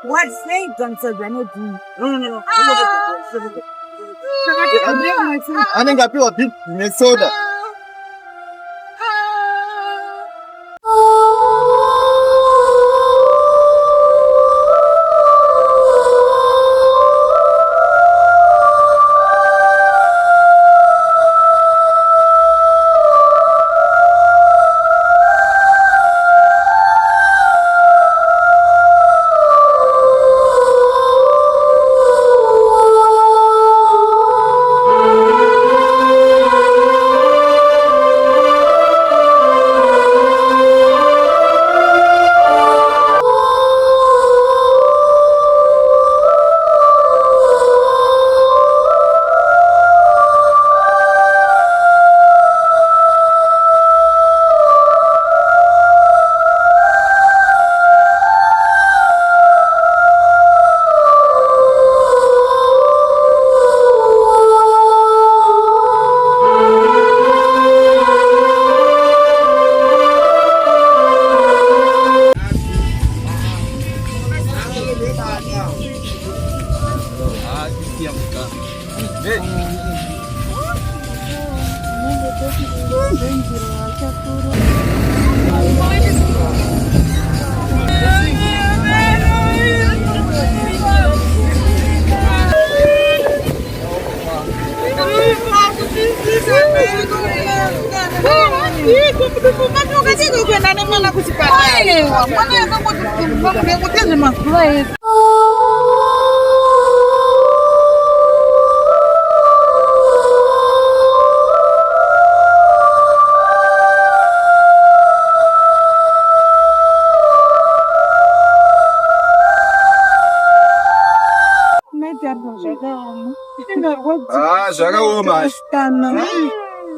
What say don't I think I feel a bit Minnesota.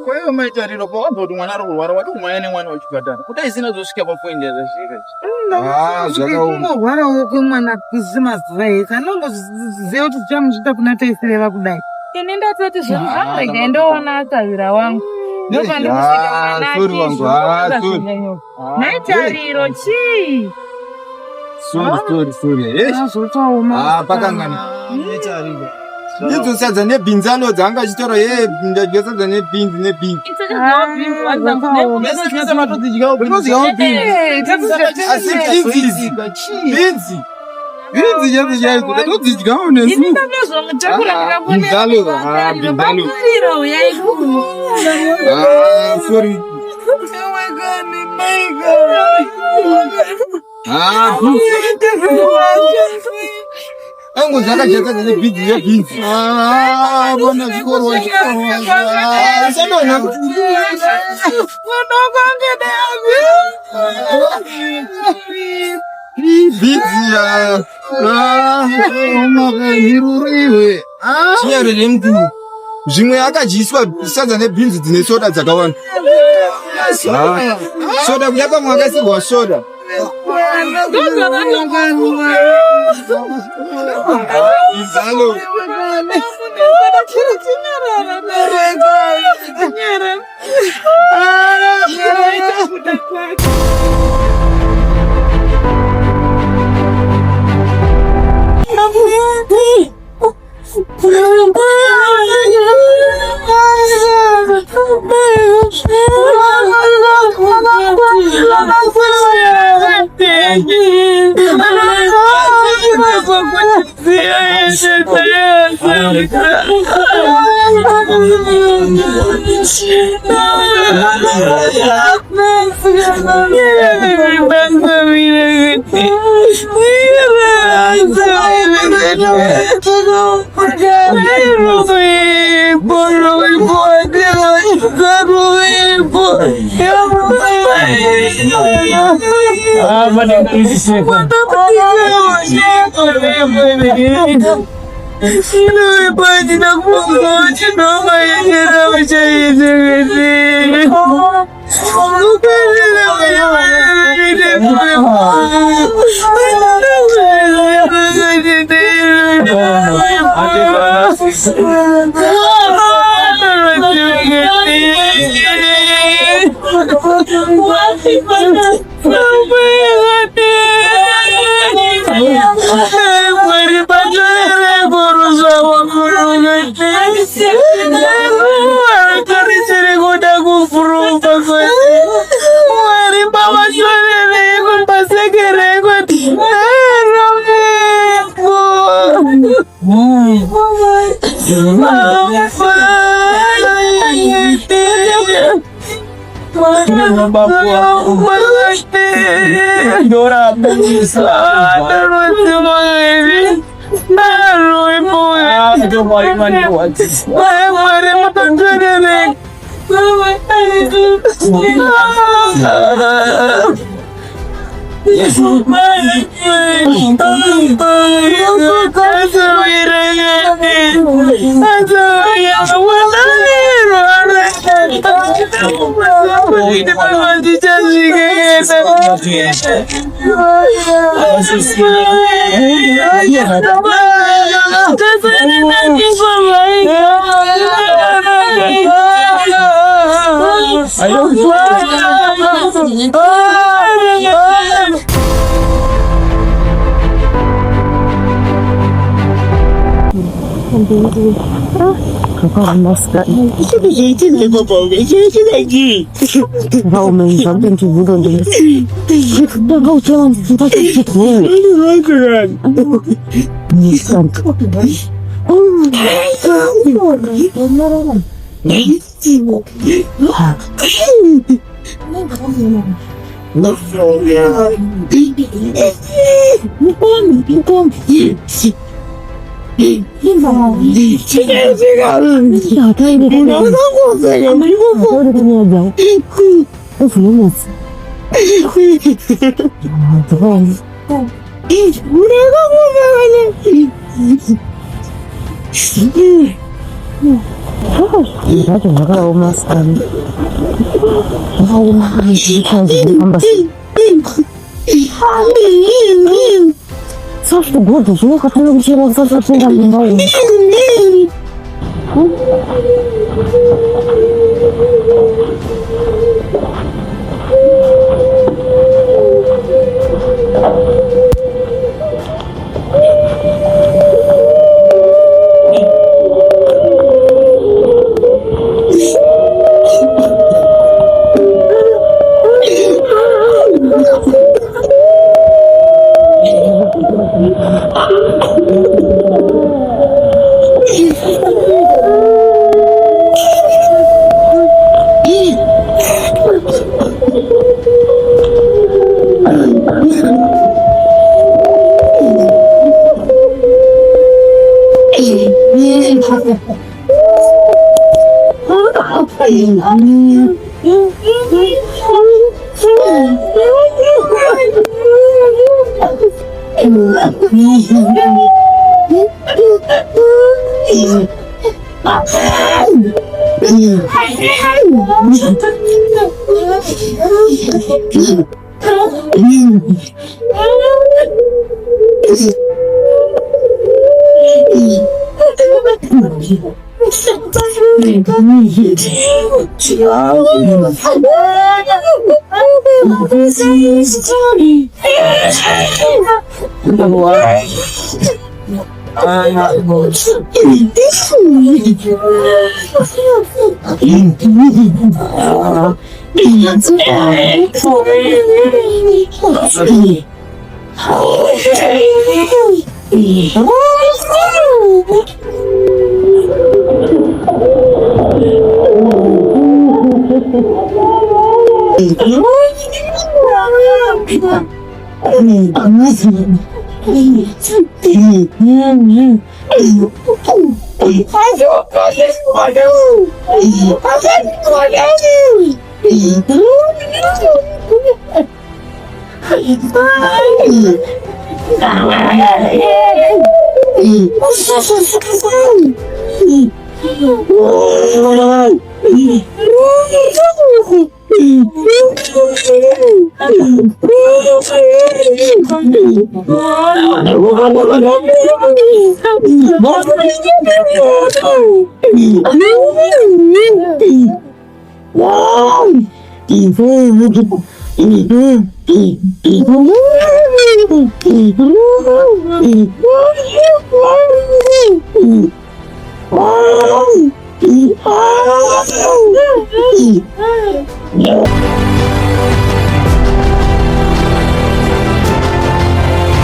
Kwa hiyo maitariro kwa watu mwana ruwara watu mwana mwana wachikatana. Kutai zina zoshikia kwa kwende za shika. Zvakaoma. Wara wako mwana kuzima zvai. Kanongo zeo tuchamu zvita kunata isireva kudai. Inenda toti zvinhu ndaendoona akavira wangu. Ndopa ndikusvika mwana chizo. Maitariro chii? Sorry. Pakangani. Maitariro. Itu sadza nebinzano dzanga chitoro ndagesa sadza nebinzi. Angu zaka jaka zane binzi. Bona vikoro wa chikoro. Sana na. Mwanongo ngede yangu. Binzi ya. Oma hiruriwe. Chiyare nemtu. Zvimwe akajiswa sadza nebinzi dzine soda dzakawanda. Soda kuyapa mwakasirwa soda. Izalo. Não me pode dar conta, não vai entrar, mas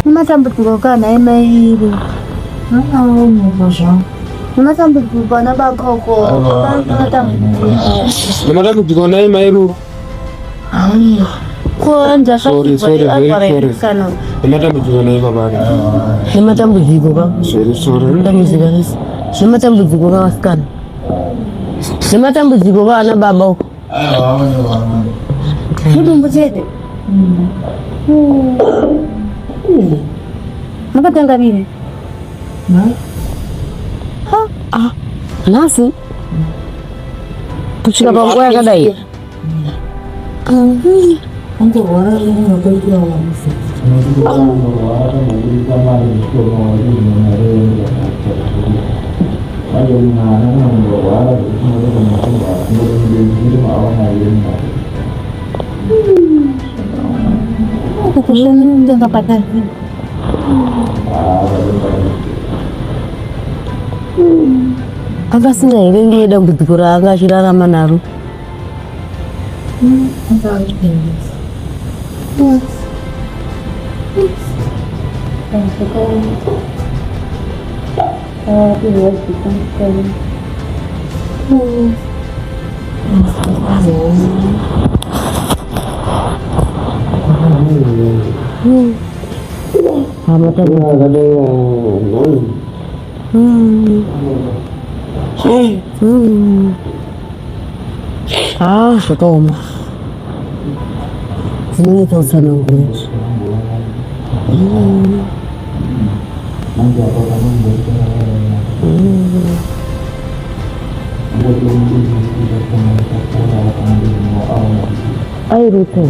Matambuka na emaili. Matambuka na bakoko. Matambuka na emaili. Kwanza sorry very sorry. Matambuka na emaili. Matambuka. Sorry. Matambuka wasikana. Matambuka na baba. Hidu mbuzete. Makatanga vile. Nasi. Kuchika kwa kadai. Ando wala ni wakati wa Agak senang ini dia begitu kurang agak sih lama naruh. Betul. Ini tuh senang gue. Air itu.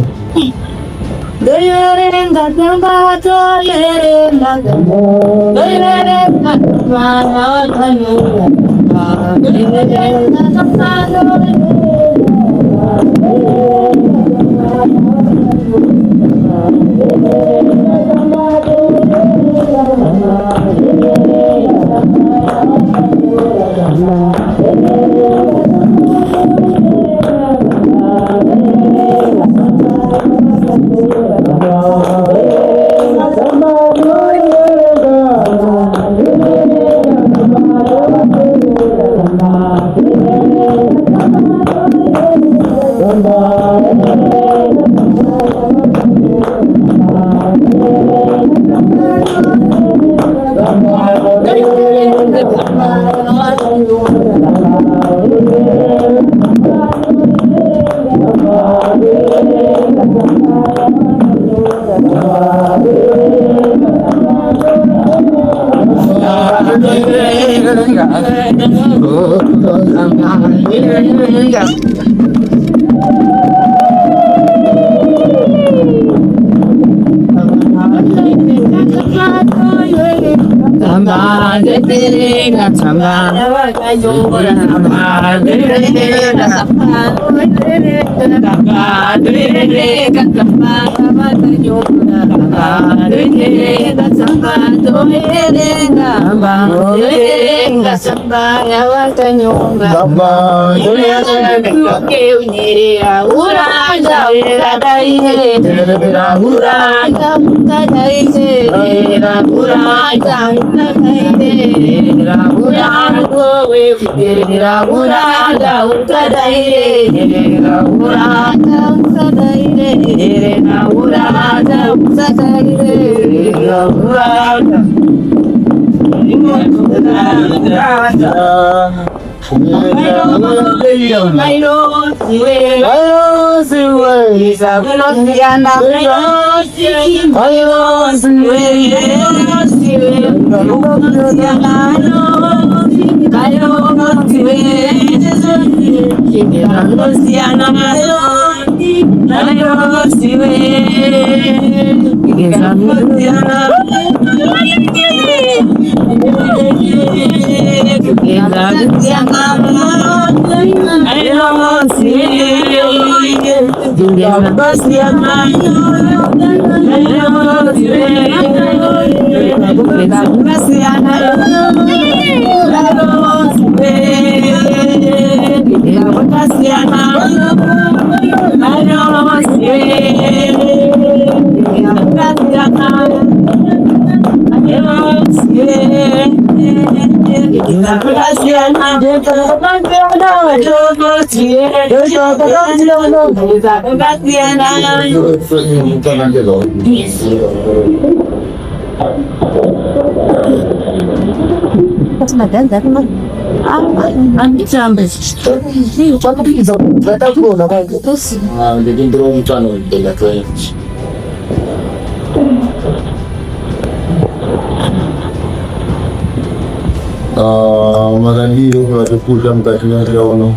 mara hiyo watakuja mkatiwa leo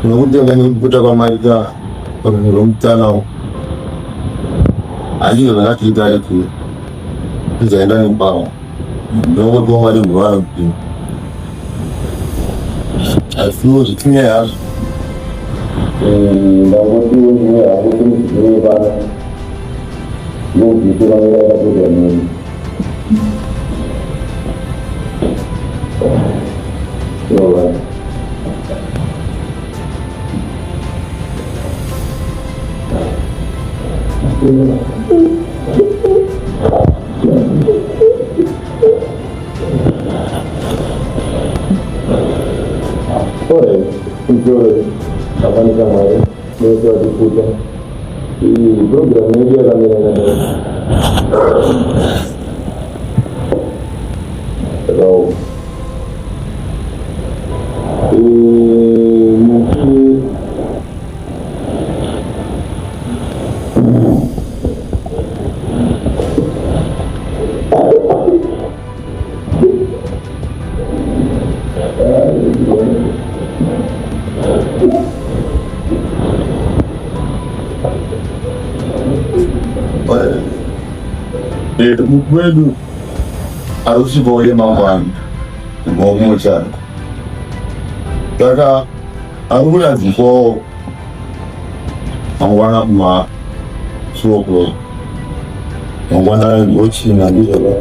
unakuja kukuta kwa maisha kwa mtano aje na kitale tu zaenda ni mbao ndio kwa mwalimu wangu afu zikinya Bagus ni aku tu ni bar, itu orang yang aku jadi. Coba. Enjoy. Kapan kemarin mereka diputar di program media kami kalau mungkin kwenu harusi boye mambani moja kaka arula ziko mwana ma soko mwana ngochi na ndio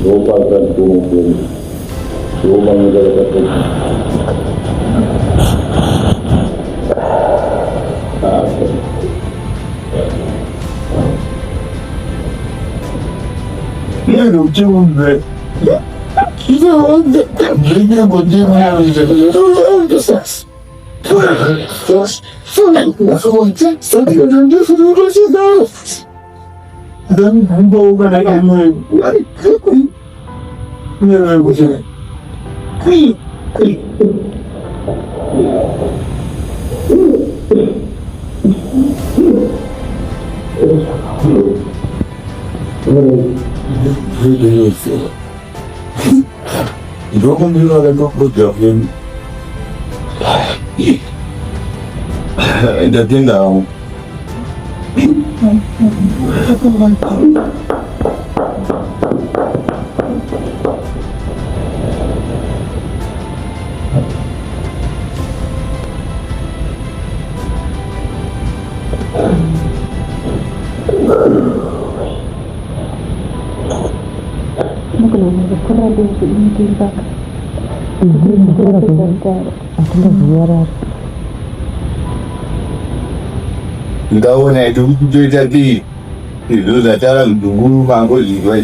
ropa za kumu ropa mmoja Não tinha ver. Não, nem vou ter mais. Igual quando eu era no programa, ainda tem não. Tahu ni tu jadi itu dah cara tunggu mangkuk juga.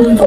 Oh,